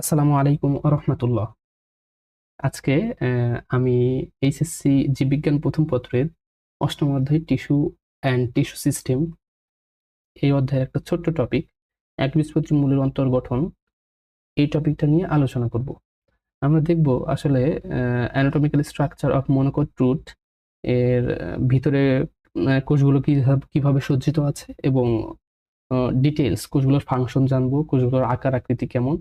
আসসালামু আলাইকুম রহমতুল্লাহ। আজকে আমি এইচএসসি জীববিজ্ঞান প্রথম পত্রের অষ্টম অধ্যায় টিস্যু অ্যান্ড টিস্যু সিস্টেম এই অধ্যায়ের একটা ছোট্ট টপিক একবীজপত্রী মূলের অন্তর্গঠন এই টপিকটা নিয়ে আলোচনা করব। আমরা দেখব আসলে anatomical structure of monocot root এর ভিতরে কোষগুলো কিভাবে সজ্জিত আছে এবং ডিটেলস কোষগুলোর ফাংশন জানবো, কোষগুলোর আকার আকৃতি কেমন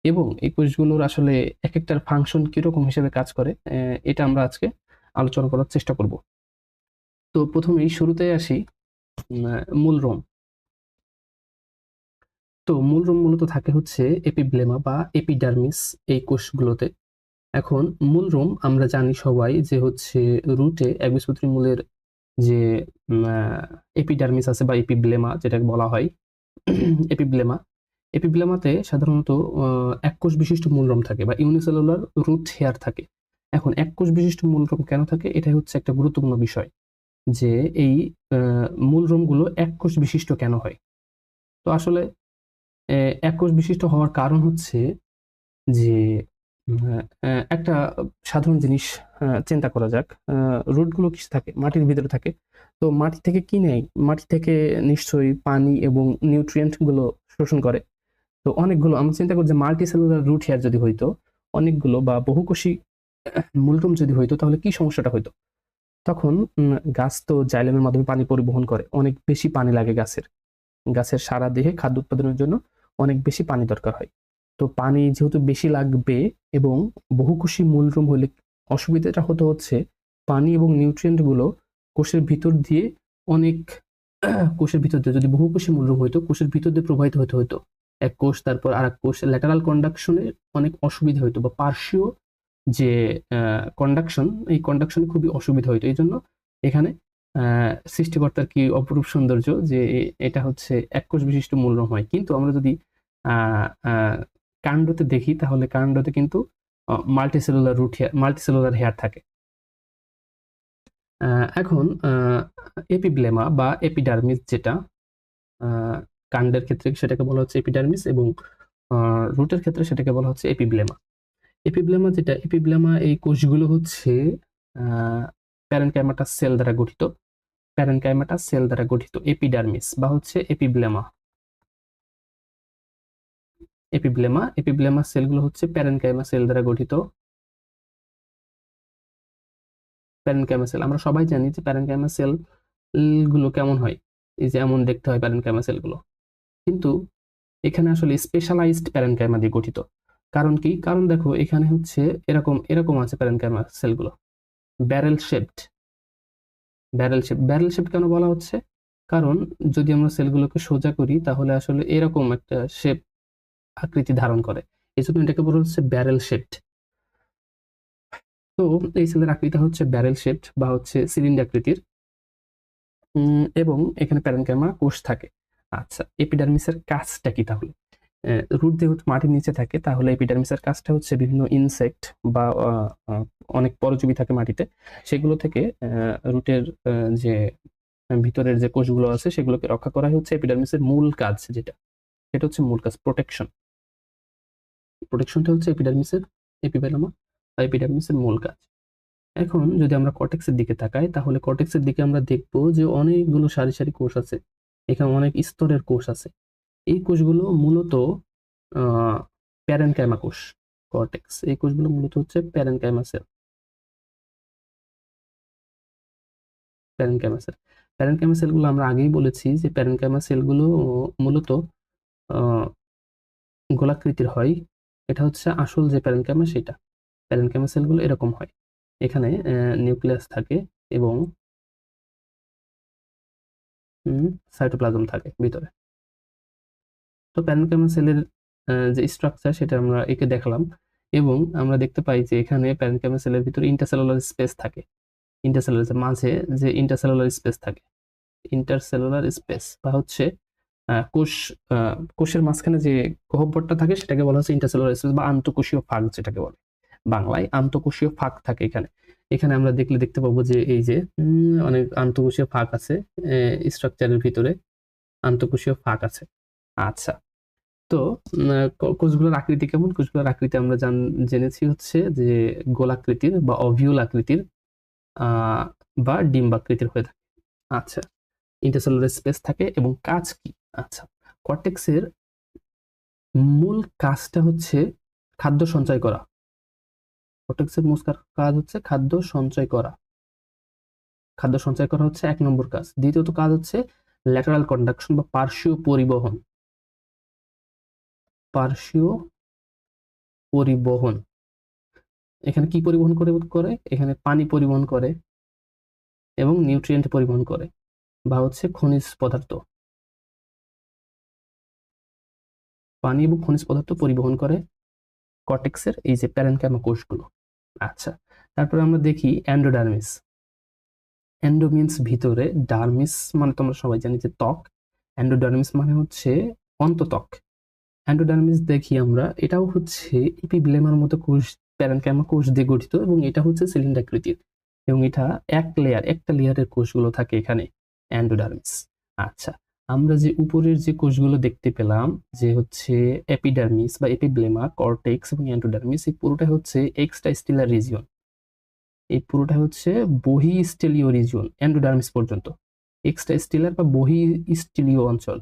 এবং এই কোষগুলোর আসলে একেকটার ফাংশন কিরকম হিসেবে কাজ করে এটা আমরা আজকে আলোচনা করার চেষ্টা করব। তো প্রথমেই শুরুতেই আসি মূলরোম। তো মূলরোম মূলত থাকে হচ্ছে এপিব্লেমা বা এপিডার্মিস এই কোষগুলোতে। এখন মূলরোম আমরা জানি সবাই যে হচ্ছে রুটে একবীজপত্রী মূলের যে এপিডার্মিস আছে বা এপিব্লেমা যেটাকে বলা হয় এপিব্লেমা। এপিব্লেমাতে সাধারণত এক কোষ বিশিষ্ট মূলরোম থাকে বা ইউনিসেলুলার রুট হেয়ার থাকে। এখন এক কোষ বিশিষ্ট মূলরোম কেন থাকে এটাই হচ্ছে একটা গুরুত্বপূর্ণ বিষয়, যে এই মূলরোমগুলো এক কোষ বিশিষ্ট কেন হয়। তো আসলে এক কোষ বিশিষ্ট হওয়ার কারণ হচ্ছে যে একটা সাধারণ জিনিস চিন্তা করা যাক। রুটগুলো কিসে থাকে? মাটির ভিতরে থাকে। তো মাটি থেকে কি নেয়? মাটি থেকে নিশ্চয়ই পানি এবং নিউট্রিয়েন্ট গুলো শোষণ করে। তো অনেকগুলো আমরা চিন্তা করি যে মাল্টিসেলুলার রুট হেয়ার যদি হইতো, অনেকগুলো বা বহুকোষী মূলরোম যদি হইতো তাহলে কি সমস্যাটা হইতো? তখন গাছ তো জাইলেমের মাধ্যমে পানি পরিবহন করে। অনেক বেশি পানি লাগে গাছের। গাছের সারা দেহে খাদ্য উৎপাদনের জন্য অনেক বেশি পানি দরকার হয়। তো পানি যেহেতু বেশি লাগবে এবং বহুকোষী মূলরোম হলে অসুবিধাটা হতো হচ্ছে পানি এবং নিউট্রিয়েন্ট গুলো কোষের ভিতর দিয়ে অনেক কোষের ভিতর দিয়ে যদি বহুকোষী মূলরোম হইতো কোষের ভিতর দিয়ে প্রবাহিত হতে হতো। এক কোষ তারপর আরেক কোষ ল্যাটারাল কন্ডাকশনে অনেক অসুবিধা হইতো বা পার্শ্বীয় যে কন্ডাকশন এই কন্ডাকশনে খুবই অসুবিধা হইতো। এই জন্য এখানে সৃষ্টিকর্তার কি অপরূপ সৌন্দর্য যে এটা হচ্ছে এক কোষ বিশিষ্ট মূলরোম হয়। কিন্তু আমরা যদি কাণ্ডতে দেখি তাহলে কাণ্ডতে কিন্তু মাল্টিসেলুলার হেয়ার থাকে। এখন এপিব্লেমা বা এপিডার্মিস যেটা কাণ্ডের ক্ষেত্রে সেটাকে বলা হচ্ছে এপিডার্মিস এবং রুটের ক্ষেত্রে সেটাকে বলা হচ্ছে এপিব্লেমা। এপিব্লেমা এই কোষগুলো হচ্ছে প্যারেনকাইমাটাস সেল দ্বারা গঠিত। প্যারেনকাইমাটাস সেল দ্বারা গঠিত এপিডার্মিস বা হচ্ছে এপিব্লেমা। এপিব্লেমা সেলগুলো হচ্ছে প্যারেনকাইমা সেল দ্বারা গঠিত। প্যারেনকাইমা সেল আমরা সবাই জানি যে প্যারেনকাইমা সেল গুলো কেমন হয়, এই যে এমন দেখতে হয় প্যারেনকাইমা সেলগুলো। কিন্তু এখানে আসলে স্পেশালাইজড প্যারেনকাইমা দিয়ে গঠিত। কারণ কি? কারণ দেখো এখানে হচ্ছে এরকম এরকম আছে প্যারেনকাইমা সেলগুলো, ব্যারেল শেপড। ব্যারেল শেপ কেন বলা হচ্ছে? কারণ যদি আমরা সেলগুলোকে সোজা করি তাহলে আসলে এরকম একটা শেপ আকৃতি ধারণ করে। এই জন্য এটাকে বলা হচ্ছে ব্যারেল শেপড। তো এই সেলের আকৃতি হচ্ছে ব্যারেল শেপড বা হচ্ছে সিলিন্ডার আকৃতির এবং এখানে প্যারেনকাইমা কোষ থাকে। আচ্ছা, এপিডার্মিসের কাজটা কি তাহলে? রুট যেহেতু মাটির নিচে থাকে তাহলে এপিডার্মিসের কাজটা হচ্ছে বিভিন্ন ইনসেক্ট বা অনেক পরজীবী থাকে মাটিতে, সেগুলো থেকে রুটের যে ভিতরের যে কোষগুলো আছে সেগুলোকে রক্ষা করাই হচ্ছে এপিডার্মিসের মূল কাজ। যেটা সেটা হচ্ছে মূল কাজ প্রোটেকশন। প্রোটেকশনটা হচ্ছে এপিবেলামা বা এপিডার্মিসের মূল কাজ। এখন যদি আমরা কর্টেক্সের দিকে তাকাই তাহলে কর্টেক্সের দিকে আমরা দেখব যে অনেকগুলো সারি সারি কোষ আছে। এখানে অনেক স্তরের কোষ আছে। এই কোষগুলো মূলত প্যারেনকাইমা কোষ। কর্টেক্স এই কোষগুলো মূলত হচ্ছে parenchyma cell. Parenchyma cell parenchyma সেলগুলো আমরা আগেই বলেছি যে প্যারেনকাইমা সেলগুলো মূলত গোলাকৃতির হয়। এটা হচ্ছে আসল যে প্যারেনকাইমা সেটা। প্যারেনকাইমা সেলগুলো এরকম হয়। এখানে নিউক্লিয়াস থাকে এবং সাইটোপ্লাজম থাকে ভিতরে। তো প্যারেনকাইমা সেলের যে স্ট্রাকচার সেটা আমরা একে দেখালাম এবং আমরা দেখতে পাই যে এখানে প্যারেনকাইমা সেলের ভিতরে ইন্টারসেলুলার স্পেস থাকে। ইন্টারসেলুলার মাঝে যে ইন্টারসেলুলার স্পেস থাকে, ইন্টারসেলুলার স্পেস বা হচ্ছে কোষ কোষের মাঝখানে যে গহ্বরটা থাকে সেটাকে বলা হচ্ছে ইন্টারসেলুলার স্পেস বা আন্তঃকোষীয় ফাঁক যেটাকে বলে। বাংলায় আন্তঃকোষীয় ফাঁক থাকে এখানে। এখানে আমরা দেখতে পাবো যে এই যে অনেক আন্তঃকোষীয় ফাঁক আছে, স্ট্রাকচারের ভিতরে আন্তঃকোষীয় ফাঁক আছে। আচ্ছা, তো কোষগুলোর আকৃতি কেমন? কোষগুলোর আকৃতি আমরা জেনেছি হচ্ছে যে গোলাকৃতির বা অভিউল আকৃতির বা ডিম্বাকৃতির হয়ে থাকে। আচ্ছা, ইন্টারসেলুলার স্পেস থাকে এবং কাজ কি? আচ্ছা, কর্টেক্সের মূল কাজটা হচ্ছে খাদ্য সঞ্চয় করা। কর্টেক্সের মূল কাজ হচ্ছে খাদ্য সঞ্চয় করা। খাদ্য সঞ্চয় করা হচ্ছে 1 নম্বর কাজ। দ্বিতীয়ত কাজ হচ্ছে ল্যাটারাল কন্ডাকশন বা পার্শ্বীয় পরিবহন। পার্শ্বীয় পরিবহন। এখানে কি পরিবহন করে? এখানে পানি পরিবহন করে এবং নিউট্রিয়েন্ট পরিবহন করে বা হচ্ছে খনিজ পদার্থ। পানি এবং খনিজ পদার্থ পরিবহন করে কর্টেক্সের এই যে প্যারেনকাইমা কোষগুলো। আচ্ছা, তারপরে আমরা দেখি এন্ডোডার্মিস। এন্ডো মিন্স ভিতরে, ডার্মিস মানে তোমরা সবাই জানি যে ত্বক, এন্ডোডার্মিস মানে হচ্ছে অন্তত্বক। এন্ডোডার্মিস দেখি আমরা, এটাও হচ্ছে এপিব্লেমার মতো কোষ, প্যারেনকাইমা কোষ দিয়ে গঠিত এবং এটা হচ্ছে সিলিন্ডাকৃতির এবং এটা একটা লেয়ারের কোষগুলো থাকে এখানে এন্ডোডার্মিস। আচ্ছা, আমরা যে উপরের যে কোষগুলো দেখতে পেলাম যে হচ্ছে এপিডার্মিস বা এপিব্লেমা, কর্টেক্স এবং এন্ডোডার্মিস, এই পুরোটা হচ্ছে এক্সট্রাস্টেলার রিজিয়ন। এই পুরোটা হচ্ছে বহিঃস্থলীয় রিজিয়ন এন্ডোডার্মিস পর্যন্ত। এক্সট্রাস্টেলার বা বহিঃস্থলীয় অঞ্চল,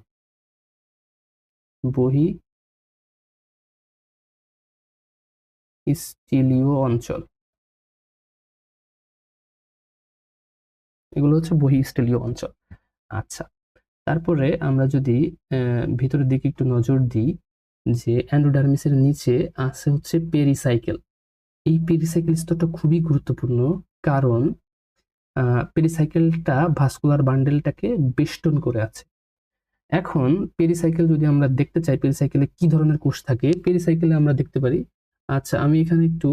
বহিঃস্থলীয় অঞ্চল, এগুলো হচ্ছে বহিঃস্থলীয় অঞ্চল। আচ্ছা, তারপরে আমরা যদি ভিতরের দিকে একটু নজর দিই যে এন্ডোডার্মিসের নিচে আছে হচ্ছে পেরিসাইকেল। এই পেরিসাইকেল স্তরটা খুবই গুরুত্বপূর্ণ, কারণ পেরিসাইকেলটা ভাস্কুলার বান্ডেলটাকে বেষ্টন করে আছে। এখন পেরিসাইকেল যদি আমরা দেখতে চাই, পেরিসাইকেলে কি ধরনের কোষ থাকে, পেরিসাইকেলে আমরা দেখতে পারি। আচ্ছা, আমি এখানে একটু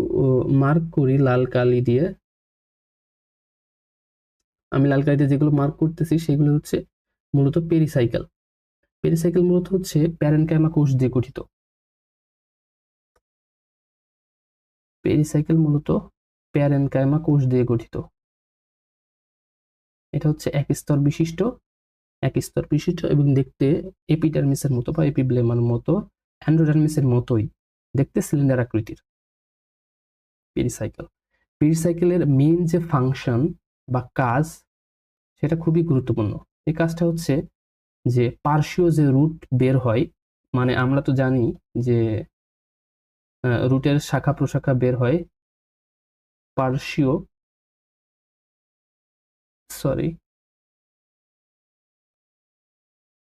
মার্ক করি লাল কালি দিয়ে। আমি লাল কালিতে যেগুলো মার্ক করতেছি সেগুলো হচ্ছে মূলত পেরিসাইকেল। পেরিসাইকেল মূলত হচ্ছে প্যারেনকাইমা কোষ দিয়ে গঠিত। পেরিসাইকেল মূলত প্যারেনকাইমা কোষ দিয়ে গঠিত। এটা হচ্ছে এক স্তর বিশিষ্ট এবং দেখতে এপিডার্মিসের মতো বা এপিব্লেমার মতো, এন্ডোডার্মিসের মতোই দেখতে সিলিন্ডার আকৃতির পেরিসাইকেল। পেরিসাইকেলের মেইন যে ফাংশন বা কাজ সেটা খুবই গুরুত্বপূর্ণ। এই কাজটা হচ্ছে যে পার্শ্বীয় যে রুট বের হয়, মানে আমরা তো জানি যে রুটের শাখা প্রশাখা বের হয় পার্শ্বীয়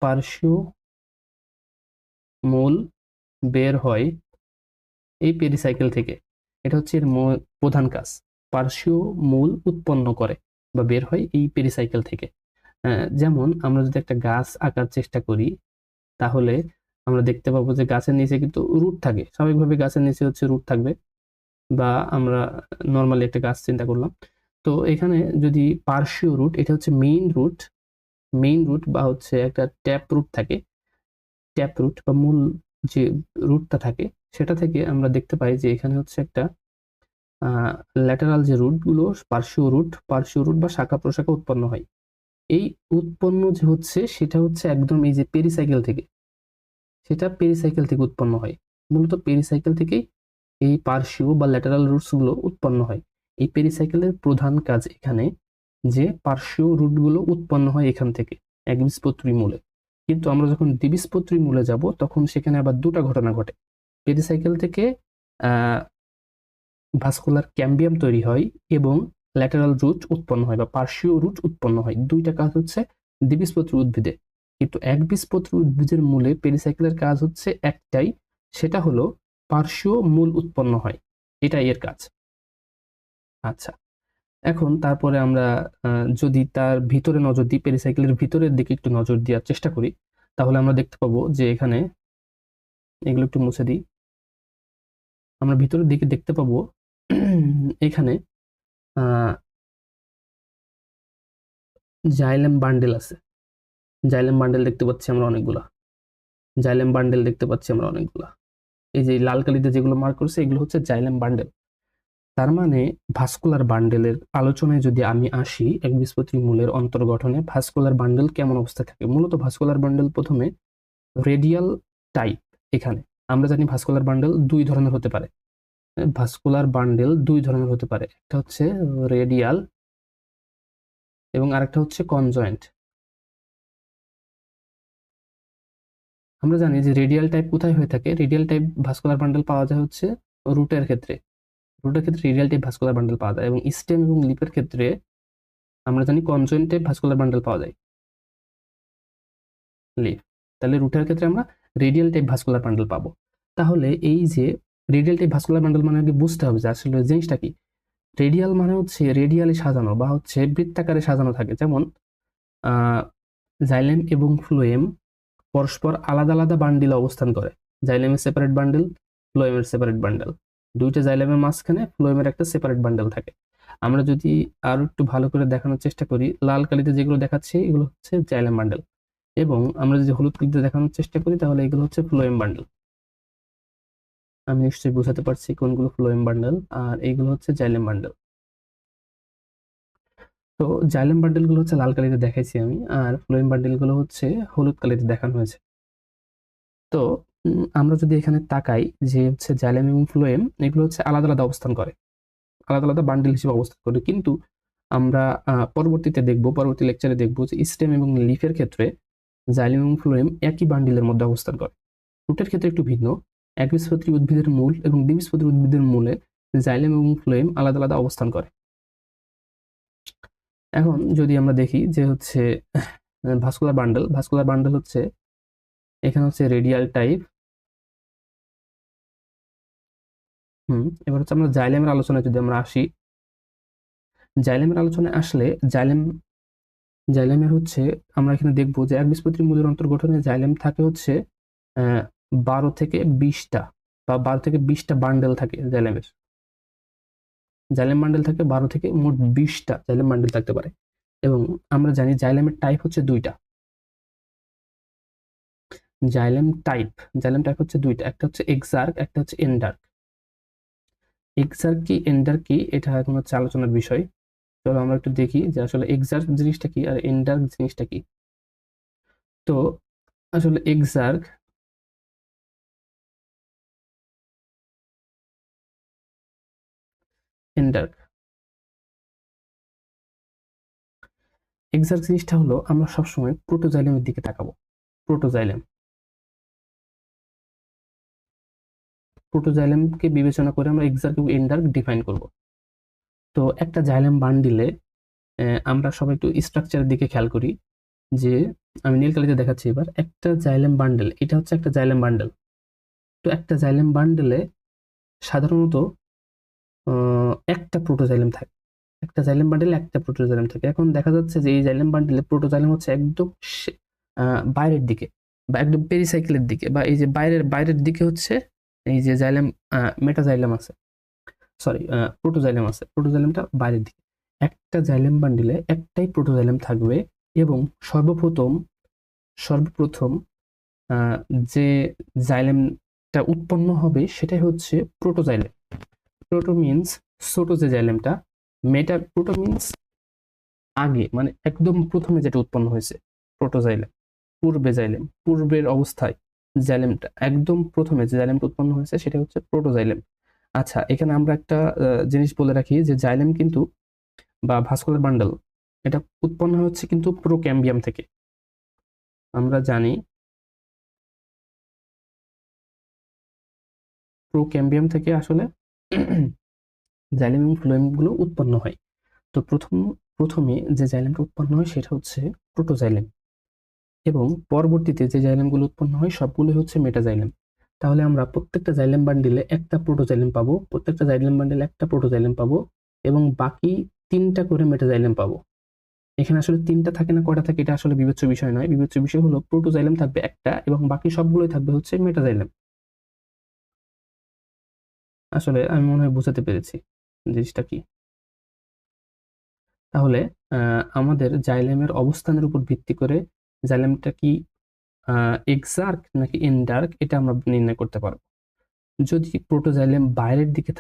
পার্শ্বীয় মূল বের হয় এই পেরিসাইকেল থেকে। এটা হচ্ছে এর প্রধান কাজ, পার্শ্বীয় মূল উৎপন্ন করে বা বের হয় এই পেরিসাইকেল থেকে। যেমন আমরা যদি একটা গাছ আঁকার চেষ্টা করি তাহলে আমরা দেখতে পাবো যে গাছের নিচে কিন্তু রুট থাকে, স্বাভাবিকভাবে গাছের নিচে হচ্ছে রুট থাকবে, বা আমরা নর্মালি একটা গাছ চিন্তা করলাম। তো এখানে যদি পার্শ্বীয় রুট, এটা হচ্ছে মেইন রুট বা হচ্ছে একটা ট্যাপ রুট থাকে, ট্যাপ রুট বা মূল যে রুটটা থাকে সেটা থেকে আমরা দেখতে পাই যে এখানে হচ্ছে একটা ল্যাটারাল যে রুটগুলো, পার্শ্বীয় রুট বা শাখা প্রশাখা উৎপন্ন হয়। এই উৎপন্ন যে হচ্ছে সেটা হচ্ছে একদম এই যে পেরিসাইকেল থেকে, সেটা পেরিসাইকেল থেকে উৎপন্ন হয়। মূলত পেরিসাইকেল থেকেই এই পার্শ্বীয় বা ল্যাটারাল রুটস গুলো উৎপন্ন হয়। এই পেরিসাইকেলের প্রধান কাজ এখানে যে পার্শ্বীয় রুটগুলো উৎপন্ন হয় এখান থেকে একবীজপত্রী মূলে। কিন্তু আমরা যখন দ্বিবীজপত্রী মূলে যাব তখন সেখানে আবার দুটা ঘটনা ঘটে। পেরিসাইকেল থেকে ভাস্কুলার ক্যাম্বিয়াম তৈরি হয় এবং ল্যাটারাল রুট উৎপন্ন হয় বা পার্শ্বীয় রুট উৎপন্ন হয়। দুইটা কাজ হচ্ছে দ্বিবীজপত্রী উদ্ভিদে। কিন্তু একবীজপত্রী উদ্ভিদের মূলে পেরিসাইকেলের কাজ হচ্ছে একটাই, সেটা হলো পার্শ্বীয় মূল উৎপন্ন হয়, এটাই এর কাজ। আচ্ছা, এখন তারপরে আমরা যদি তার ভিতরে নজর দিই, পেরিসাইকেলের ভিতরের দিকে একটু নজর দেওয়ার চেষ্টা করি, তাহলে আমরা দেখতে পাবো যে এখানে, এগুলো একটু মুছে দিই, আমরা ভিতরের দিকে দেখতে পাবো এখানে জাইলেম বান্ডেল আছে। জাইলেম বান্ডেল দেখতে পাচ্ছি আমরা অনেকগুলা। এই যে লাল কালিতে যেগুলো মার্ক করছে এগুলো হচ্ছে জাইলেম বান্ডেল। তার মানে ভাস্কুলার বান্ডেলের আলোচনায় যদি আমি আসি, একবীজপত্রী মূলের অন্তর্গঠনে ভাস্কুলার বান্ডেল কেমন অবস্থায় থাকে। মূলত ভাস্কুলার বান্ডেল প্রথমে রেডিয়াল টাইপ এখানে আমরা জানি ভাস্কুলার বান্ডেল দুই ধরনের হতে পারে। ভাস্কুলার বান্ডেল দুই ধরনের হতে পারে, একটা হচ্ছে রেডিয়াল এবং আরেকটা হচ্ছে কনজয়েন্ট। আমরা জানি যে রেডিয়াল টাইপ কোথায় হয়ে থাকে, রেডিয়াল টাইপ ভাস্কুলার বান্ডেল পাওয়া যায় হচ্ছে রুটের ক্ষেত্রে। রুটের ক্ষেত্রে রেডিয়াল টাইপ ভাস্কুলার বান্ডেল পাওয়া যায় এবং স্টেম এবং লিপের ক্ষেত্রে আমরা জানি কনজয়েন্ট টাইপ ভাস্কুলার বান্ডেল পাওয়া যায়, লিপ। তাহলে রুটের ক্ষেত্রে আমরা রেডিয়াল টাইপ ভাস্কুলার বান্ডেল পাবো। তাহলে এই যে রেডিয়াল টাইপ ভাস্কুলার বান্ডেল মানে আগে বুঝতে হবে যে আসলে জিনিসটা কি। রেডিয়াল মানে হচ্ছে রেডিয়ালি সাজানো বা হচ্ছে বৃত্তাকারে সাজানো থাকে, যেমন জাইলেম এবং ফ্লোয়েম পরস্পর আলাদা আলাদা বান্ডিলে অবস্থান করে। জাইলেমের সেপারেট বান্ডেল, ফ্লোয়েমের সেপারেট বান্ডেল, দুইটা জাইলেমের মাঝখানে ফ্লোয়েমের একটা সেপারেট বান্ডেল থাকে। আমরা যদি আরো একটু ভালো করে দেখানোর চেষ্টা করি, লাল কালিতে যেগুলো দেখাচ্ছি এগুলো হচ্ছে জাইলেম বান্ডেল, এবং আমরা যদি হলুদ কালিতে দেখানোর চেষ্টা করি তাহলে এগুলো হচ্ছে ফ্লোয়েম বান্ডেল। আমি নিশ্চয়ই বোঝাতে পারছি কোনগুলো ফ্লোয়েম বান্ডেল আর এইগুলো হচ্ছে জাইলেম বান্ডেল। তো জাইলেম বান্ডেল গুলো হচ্ছে লাল কালিতে দেখাইছি আমি, আর ফ্লোয়েম বান্ডেল গুলো হচ্ছে হলুদ কালিতে দেখানো হয়েছে। তো আমরা যদি এখানে তাকাই যে হচ্ছে জাইলেম এবং ফ্লোয়েম এগুলো হচ্ছে আলাদা আলাদা অবস্থান করে, আলাদা আলাদা বান্ডেল হিসেবে অবস্থান করে, কিন্তু আমরা পরবর্তীতে দেখব, পরবর্তী লেকচারে দেখব যে স্টেম এবং লিফের ক্ষেত্রে জাইলেম এবং ফ্লোয়েম একই বান্ডিলের মধ্যে অবস্থান করে। রুটের ক্ষেত্রে একটু ভিন্ন, একবীজপত্রী উদ্ভিদের মূল এবং দ্বিবীজপত্রী উদ্ভিদের মূলে জাইলেম এবং ফ্লোয়েম আলাদা আলাদা অবস্থান করে। এখন যদি আমরা দেখি যে হচ্ছে ভাস্কুলার বান্ডেল হচ্ছে এখানে হচ্ছে রেডিয়াল টাইপ। এবার হচ্ছে আমরা জাইলেমের আলোচনায় যদি আমরা আসি, জাইলেমের আলোচনায় আসলে জাইলেমের হচ্ছে আমরা এখানে দেখবো যে একবীজপত্রী মূলের অন্তর্গঠনে জাইলেম থাকে হচ্ছে 12 থেকে 20টা বা 12 থেকে 20টা বান্ডেল থাকে জাইলেমের। জাইলেম বান্ডেল থাকে 12 থেকে মোট 20টা জাইলেম বান্ডেল থাকতে পারে। এবং আমরা জানি জাইলেমের টাইপ হচ্ছে দুইটা। জাইলেম টাইপ হচ্ছে দুইটা, একটা হচ্ছে এক্সার্ক, একটা হচ্ছে এন্ডার্ক। এক্সার্ক কি এন্ডার্ক কি এটা এখন হচ্ছে আলোচনার বিষয়। চলো আমরা একটু দেখি যে আসলে এক্সার্ক জিনিসটা কি আর এন্ডার্ক জিনিসটা কি। তো আসলে এক্সার্ক এন্ডার্ক এক্সার্ক জিনিসটা হলো আমরা সবসময় প্রোটোজাইলেমের দিকে তাকাবো। প্রোটোজাইলেমকে বিবেচনা করে আমরা এক্সার্ক এবং এন্ডার্ক ডিফাইন করব। তো একটা জাইলেম বান্ডিলে আমরা সবাই একটু স্ট্রাকচারের দিকে খেয়াল করি যে আমি নীল কালিতে দেখাচ্ছি। এবার একটা জাইলেম বান্ডেল, এটা হচ্ছে একটা জাইলেম বান্ডেল। তো একটা জাইলেম বান্ডেলে সাধারণত একটা প্রোটোজাইলেম থাকে, একটা জাইলেম বান্ডেলে একটা প্রোটোজাইলেম থাকে। এখন দেখা যাচ্ছে যে এই জাইলেম বান্ডেলে প্রোটোজাইলেম হচ্ছে একদম বাইরের দিকে বা একদম পেরিসাইকেলের দিকে, বা এই যে বাইরের বাইরের দিকে হচ্ছে এই যে জাইলেম মেটাজাইলেম আছে, সরি প্রোটোজাইলেম আছে, প্রোটোজাইলেমটা বাইরের দিকে। একটা জাইলেম বান্ডিলে একটাই প্রোটোজাইলেম থাকবে এবং সর্বপ্রথম যে জাইলেমটা উৎপন্ন হবে সেটাই হচ্ছে প্রোটোজাইলেম। প্রোটো মিন্স ছোট যে জাইলেমটা, প্রোটো মিন্স আগে, মানে একদম প্রথমে যেটা উৎপন্ন হয়েছে প্রোটোজাইলেম, পূর্বের অবস্থায় জাইলেমটা একদম প্রথমে যে জাইলেমটা উৎপন্ন হয়েছে সেটা হচ্ছে প্রোটোজাইলেম। আচ্ছা, এখানে আমরা একটা জিনিস বলে রাখি যে জাইলেম কিন্তু বা ভাস্কুলার বান্ডেল এটা উৎপন্ন হচ্ছে কিন্তু প্রোক্যাম্বিয়াম থেকে। আমরা জানি প্রোক্যাম্বিয়াম থেকে আসলে জাইলেম এবং ফ্লোয়েম গুলো উৎপন্ন হয়। তো প্রথমে যে জাইলেমটা উৎপন্ন হয় সেটা হচ্ছে প্রোটোজাইলেম, এবং পরবর্তীতে যে জাইলেমগুলো উৎপন্ন হয় সবগুলো হচ্ছে মেটাজাইলেম। তাহলে আমরা প্রত্যেকটা জাইলেম বান্ডিলে একটা প্রোটোজাইলেম পাবো, প্রত্যেকটা জাইলেম বান্ডিলে একটা প্রোটোজাইলেম পাবো, এবং বাকি 3টা করে মেটাজাইলেম পাবো। এখানে আসলে 3টা থাকে না কয়টা থাকে এটা আসলে বিবেচ্য বিষয় নয়, বিবেচ্য বিষয় হলো প্রোটোজাইলেম থাকবে একটা এবং বাকি সবগুলোই থাকবে হচ্ছে মেটাজাইলেম। আসলে আমি মনে হয় বোঝাতে পেরেছি জিনিসটা কি। তাহলে আমাদের জাইলেমের অবস্থানের উপর ভিত্তি করে জাইলেমটা কি এক্সার্ক নাকি এন্ডার্ক এটা আমরা নির্ণয় করতে পারবো। যদি প্রোটোজাইলেম বাইরের দিকে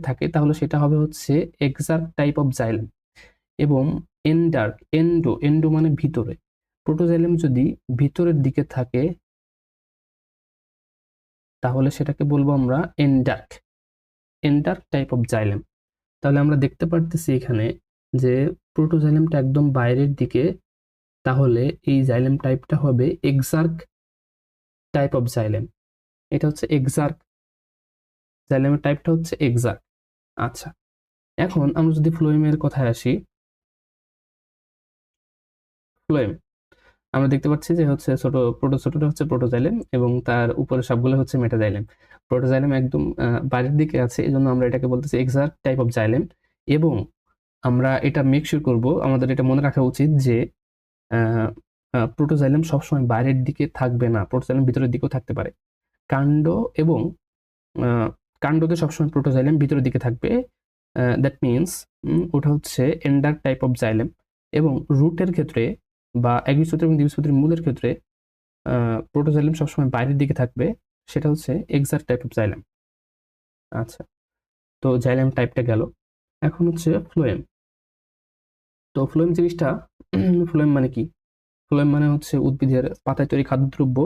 থাকে তাহলে সেটা হবে হচ্ছে এক্সার্ক টাইপ অফ জাইলেম, এবং এন্ডো মানে ভিতরে, প্রোটোজাইলেম যদি ভিতরের দিকে থাকে তাহলে সেটাকে বলবো আমরা এন্ডার্ক টাইপ অফ জাইলেম। তাহলে আমরা দেখতে পারতেছি এখানে যে প্রোটোজাইলেমটা একদম বাইরের দিকে, তাহলে এই জাইলেম টাইপটা হবে এক্সার্ক টাইপ অফ জাইলেম। এটা হচ্ছে এক্সার্ক, জাইলেমের টাইপটা হচ্ছে এক্সার্ক। আচ্ছা, এখন আমরা যদি ফ্লোয়েমের কথায় আসি, ফ্লোয়েম আমরা দেখতে পাচ্ছি যে হচ্ছে ছোটটা হচ্ছে প্রোটোজাইলেম এবং তার উপরে সবগুলো হচ্ছে মেটাজাইলেম। প্রোটোজাইলেম একদম বাইরের দিকে আছে, এই জন্য আমরা এটাকে বলতেছি এক্সার্ক টাইপ অফ জাইলেম। এবং আমরা এটা মেক শিওর করবো, আমাদের এটা মনে রাখা উচিত যে প্রোটোজাইলেম সবসময় বাইরের দিকে থাকবে না, প্রোটোজাইলেম ভিতরের দিকেও থাকতে পারে। কাণ্ড এবং কাণ্ডতে সবসময় প্রোটোজাইলেম ভিতরের দিকে থাকবে, দ্যাট মিনস ওটা হচ্ছে এন্ডার্ক টাইপ অফ জাইলেম। এবং রুটের ক্ষেত্রে বা একবীজপত্রী এবং দ্বিবীজপত্রী মূলের ক্ষেত্রে প্রোটোজাইলেম সবসময় বাইরের দিকে থাকবে, সেটা হচ্ছে এক্সার্ক টাইপ অফ জাইলেম। আচ্ছা, তো জাইলেম টাইপটা গেল। এখন হচ্ছে ফ্লোয়েম। তো ফ্লোয়েম জিনিসটা, ফ্লোয়েম মানে কি? ফ্লোয়েম মানে হচ্ছে উদ্ভিদের পাতায় তৈরি খাদ্যদ্রব্য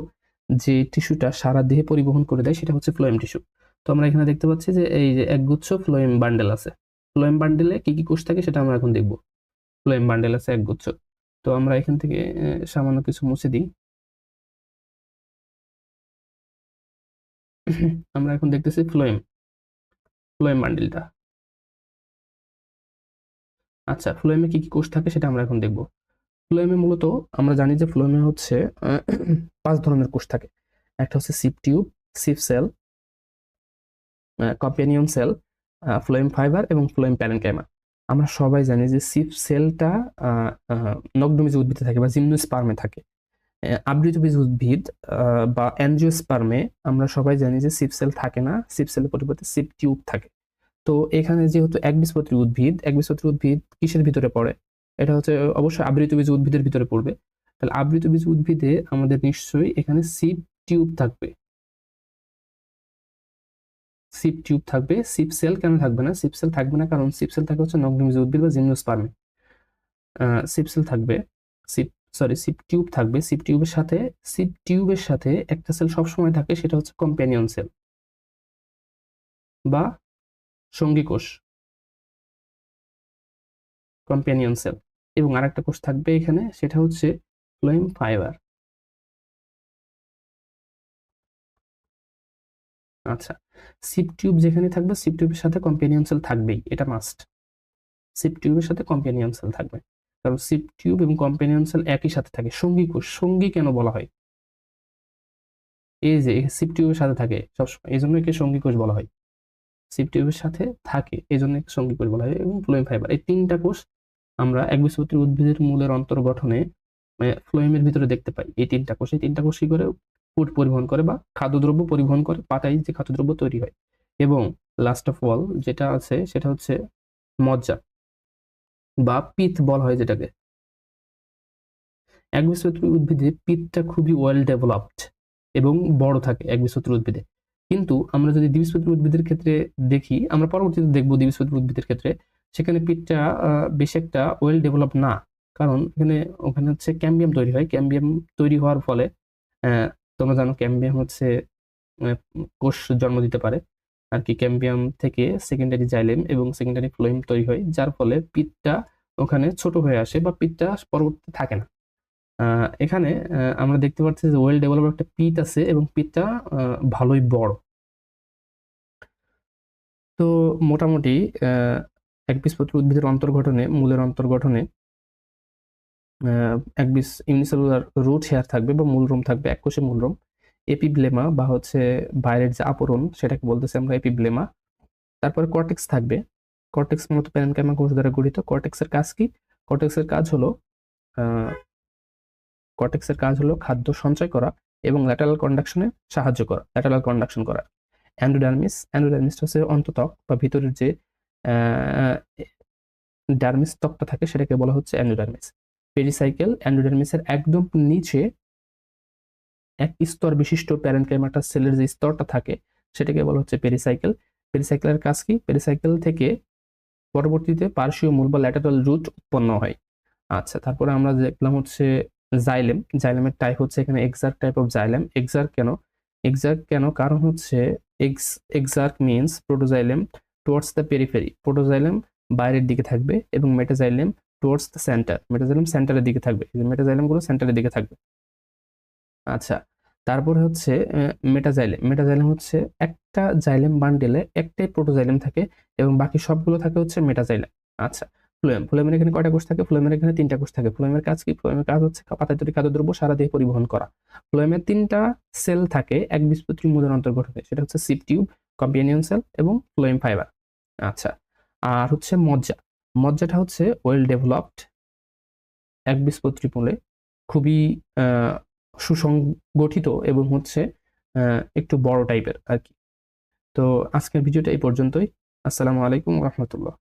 যে টিস্যুটা সারা দেহে পরিবহন করে দেয়, সেটা হচ্ছে ফ্লোয়েম টিস্যু। তো আমরা এখানে দেখতে পাচ্ছি যে এই যে একগুচ্ছ ফ্লোয়েম বান্ডেল আছে। ফ্লোয়েম বান্ডেলে কি কি কোষ থাকে সেটা আমরা এখন দেখব। ফ্লোয়েম বান্ডেল আছে একগুচ্ছ। তো আমরা এখান থেকে সামান্য কিছু মুছে দিই। আমরা এখন দেখতেছি ফ্লোয়েম বান্ডেলটা। আচ্ছা, ফ্লোয়েমে কি কি কোষ থাকে সেটা আমরা এখন দেখব। ফ্লোয়েমে মূলত আমরা জানি যে ফ্লোয়েমে হচ্ছে 5 ধরনের কোষ থাকে। একটা হচ্ছে sieve tube, sieve cell, companion cell, phloem fibre এবং ফ্লোয়েম প্যারেনকাইমা। আমরা সবাই জানি যে সিপ সেলটা নগ্নবীজ উদ্ভিদে থাকে বা জিমনোস্পার্মে থাকে। আবৃতবীজ উদ্ভিদ বা অ্যানজিওস্পার্মে আমরা সবাই জানি যে সিপ সেল থাকে না, সিপ সেলের পরিবর্তে সিপ টিউব থাকে। তো এখানে যেহেতু একবীজপত্রী উদ্ভিদ কিসের ভিতরে পড়ে? এটা হচ্ছে অবশ্যই আবৃতবীজ উদ্ভিদের ভিতরে পড়বে। তাহলে আবৃতবীজ উদ্ভিদে আমাদের নিশ্চয়ই এখানে সিপ টিউব থাকবে। সিপ টিউব থাকবে, সিপ সেল কেন থাকবে না? সিপ সেল থাকবে না কারণ সিপ সেল থাকে হচ্ছে নগ্নবীজ উদ্ভিদ বা জিমনোস্পার্মে। সিপ সেল থাকবে, সিপ টিউব থাকবে। সিপ টিউবের সাথে একটা সেল সবসময় থাকে, সেটা হচ্ছে কম্প্যানিয়ন সেল বা সঙ্গী কোষ, কম্প্যানিয়ন সেল। এবং আরেকটা কোষ থাকবে এখানে, সেটা হচ্ছে ফ্লোয়েম ফাইবার। আচ্ছা, সিপ টিউব যেখানে থাকবে, সিপ টিউবের সাথে কম্প্যানিয়ন সেল থাকবেই, এটা মাস্ট। সিপ টিউবের সাথে কম্প্যানিয়ন সেল থাকবে, কারণ সিপ টিউব এবং কম্প্যানিয়ন সেল একই সাথে থাকে। সঙ্গী কোষ, সঙ্গী কেন বলা হয়? এই যে সিপ টিউবের সাথে থাকে সবসময়, এই জন্য একে সঙ্গী কোষ বলা হয়। সিপ টিউবের সাথে থাকে, এই জন্য একে সঙ্গী কোষ বলা হয়। এবং ফ্লোয়েম ফাইবার, এই 3টা কোষ আমরা একবীজপত্রী উদ্ভিদের মূলের অন্তর্গঠনে ফ্লোয়েমের ভিতরে দেখতে পাই। এই 3টা কোষ, কি করে? ফুড পরিবহন করে বা খাদ্যদ্রব্য পরিবহন করে, পাতায় যে খাদ্যদ্রব্য তৈরি হয়। এবং লাস্ট অফ অল যেটা আছে সেটা হচ্ছে মজ্জা বা পিত বলা হয় যেটাকে। একবীজপত্রী উদ্ভিদে পিতটা খুবই ওয়েল ডেভেলপড এবং বড় থাকে একবীজপত্রী উদ্ভিদে। কিন্তু আমরা যদি দ্বিবীজপত্রী উদ্ভিদের ক্ষেত্রে দেখি, আমরা পরবর্তীতে দেখবো দ্বিবীজপত্রী উদ্ভিদের ক্ষেত্রে, সেখানে পিতটা বেশি একটা ওয়েল ডেভেলপ না। কারণ ওখানে হচ্ছে ক্যাম্বিয়াম তৈরি হয়। ক্যাম্বিয়াম তৈরি হওয়ার ফলে তোমরা জানো ক্যাম্বিয়াম হচ্ছে কোষ জন্ম দিতে পারে আর কি। ক্যাম্বিয়াম থেকে সেকেন্ডারি জাইলেম এবং সেকেন্ডারি ফ্লোয়েম তৈরি হয়, যার ফলে পিতটা ওখানে ছোট হয়ে আসে বা পিতটা পরবর্তীতে থাকে না। এখানে আমরা দেখতে পাচ্ছি যে ওয়েল ডেভেলপ একটা পিট আছে এবং পিটটা ভালোই বড়। তো মোটামুটি একবীজপত্রী উদ্ভিদের অন্তর্গঠনে, মূলের অন্তর্গঠনে একবীজ ইউনিসেলুলার রুট হেয়ার থাকবে বা মূলরোম থাকবে, এককোষী মূলরোম। এপিব্লেমা বা হচ্ছে বাইরের যে আবরণ, সেটাকে বলতেছি আমরা এপিব্লেমা। তারপরে কর্টেক্স থাকবে। কর্টেক্স মূলত প্যারেনকাইমা কোষ দ্বারা গঠিত। কর্টেক্সের কাজ কি? কর্টেক্সের কাজ হলো খাদ্য সঞ্চয় করা এবং ল্যাটারাল কন্ডাকশন করা। অ্যান্ডোডার্মিসটা হচ্ছে অন্তত্বক বা ভিতরের যে ডার্মিস ত্বকটা থাকে, সেটাকে বলা হচ্ছে অ্যান্ডোডার্মিস। পেরিসাইকেল, অ্যান্ডোডার্মিসের একদম নিচে এক স্তর বিশিষ্ট প্যারেনকাইমাটাস সেলের যে স্তরটা থাকে, সেটাকে বলা হচ্ছে পেরিসাইকেল। পেরিসাইকেলের কাজ কি? পেরিসাইকেল থেকে পরবর্তীতে পার্শ্বীয় মূল বা ল্যাটারাল রুট উৎপন্ন হয়। আচ্ছা, তারপরে আমরা দেখলাম হচ্ছে জাইলেম, জাইলেমের টাইপ হচ্ছে এখানে exarch type of xylem. Exarch কেন? এক্সার্ক কেন? কারণ হচ্ছে exarch means protoxylem towards the periphery. Protoxylem বাইরের দিকে থাকবে এবং metaxylem towards the centre. Metaxylem সেন্টারের দিকে থাকবে, মেটাজাইলেম গুলো সেন্টারের দিকে থাকবে। আচ্ছা, তারপরে হচ্ছে মেটাজাইলেম। মেটাজাইলেম হচ্ছে একটা জাইলেম বান্ডেলে একটাই প্রোটোজাইলেম থাকে এবং বাকি সবগুলো থাকে হচ্ছে মেটাজাইলেম। আচ্ছা, ফ্লোয়েম। ফ্লোয়েমের এখানে কয়টা কোষ থাকে? ফ্লোয়েমের এখানে 3টা কোষ থাকে। ফ্লোয়েমের কাজ কি? ফ্লোয়েমের কাজ হচ্ছে পাতায় তৈরি খাদ্যদ্রব্য সারা দেহে পরিবহন করা। ফ্লোয়েমের 3টা সেল থাকে একবীজপত্রী মূলের অন্তর্গঠনে, সেটা হচ্ছে সিপ টিউব, কম্পিনিয়ন সেল এবং ফ্লোয়েম ফাইবার। আচ্ছা, আর হচ্ছে মজ্জা। মজ্জাটা হচ্ছে ওয়েল ডেভেলপড একবীজপত্রী মূলে খুবই সুসংগঠিত এবং হচ্ছে একটু বড় টাইপের আর কি। তো আজকের ভিডিওটা এই পর্যন্তই। আসসালামু আলাইকুম রহমতুল্লাহ।